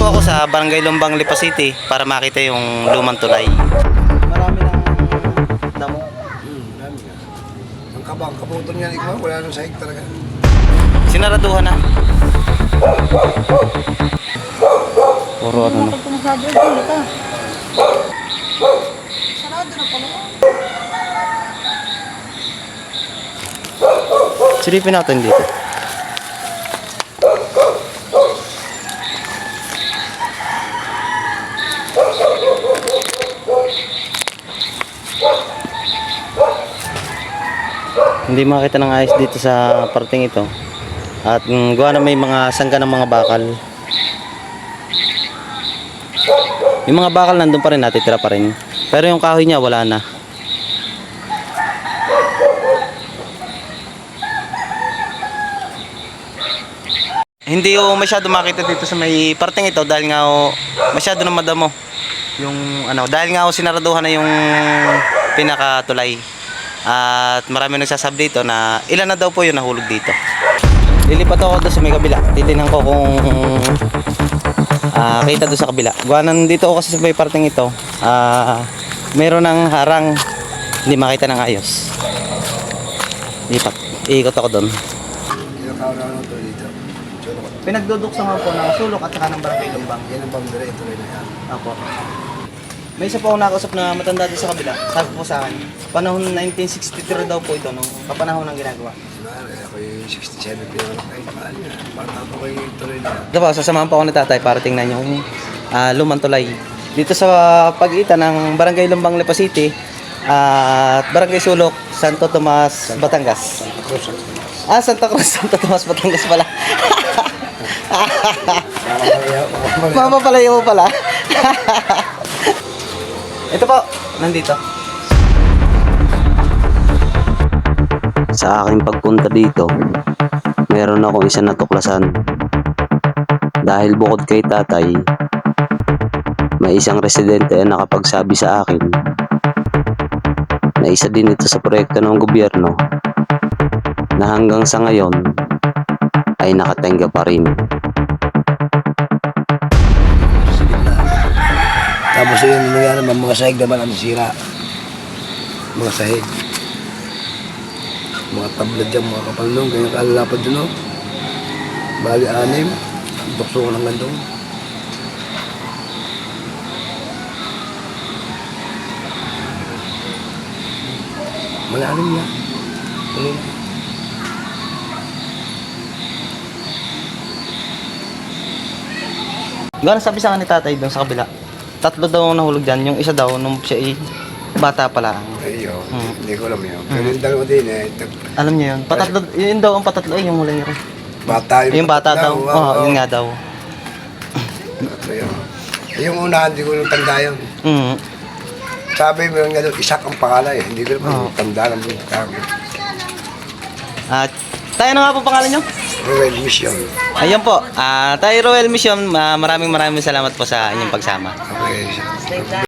po ako sa Barangay Lumbang, Lipa City para makita yung lumang tulay. Marami ng damo. Marami nga. Ang kabang kaputol niya, ikaw, wala nang sahig talaga. Sinaraduhan na. Puro ano na. Silipin natin dito. Hindi makita ng ayos dito sa parting ito. At gawa na may mga sangga ng mga bakal. Yung mga bakal nandun pa rin, natitira pa rin. Pero yung kahoy niya wala na. Hindi ko masyado makita dito sa may parting ito dahil nga masyado na madamo. Yung ano, dahil nga sinaraduhan na yung pinakatulay. At marami nagsasabi dito na ilan na daw po yung nahulog dito. Lilipat ako doon sa may kabila. Titingnan ko kung kita doon sa kabila. Gawanan dito ako kasi sa may parting ito. Meron ng harang. Hindi makita ng ayos. Lipat. Iikot ako doon. Pinagduduksan nga po ng sulok at saka ng Barangay Lumbang. Yan ang boundary, tuloy na yan. Apo. May isa po ako nakausap na matanda doon sa kabila. Sabi po sa akin, panahon 1963 daw po ito, nung kapanahon ng ginagawa. Ako yung 67 pero kahit paano yan. Bata po kayo tuloy na yan. Ito po, sasamahan po ako ni tatay para tingnan yung lumang tulay. Dito sa pagitan ng Barangay Lumbang, Lipa City at Barangay Sulok, Santo Tomas, Batangas. Santa Cruz, Santo Tomas, Batangas pala. Mapapalayo mo pala. Ito po, nandito. Sa aking pagpunta dito, meron akong isang natuklasan. Dahil bukod kay tatay, may isang residente na nakapagsabi sa akin na isa din ito sa proyekto ng gobyerno na hanggang sa ngayon ay nakatenga pa rin. Tapos yun, nangyari naman, mga sahig naman ang sira. Mga sahig. Mga tablet dyan, mga kapalong, kaya kalalapad dun, no? Bali, 6. Tukso ko ng gandong. Malalim na. Malalim. Gano'n sabi sa akin ni tatay doon sa kabila. 3 daw ang nahulog dyan. Yung isa daw nung siya bata pala. Ayun, hindi ko alam yun. Pero yung dalawa din Alam niyo yun? Patatlo, yun daw ang patatlo yung huli niya rin. bata Yung bata daw. Yun nga daw. Ayun. Yung una, hindi ko nang tanda yun. Sabi mo nga doon, Isak ang pangalan eh. Hindi ko naman tanda ng tawag. At tayo na nga po pangalan nyo? Royal Mission. Ayun po. Tayo Royal Mission, maraming salamat po sa inyong pagsama. Okay.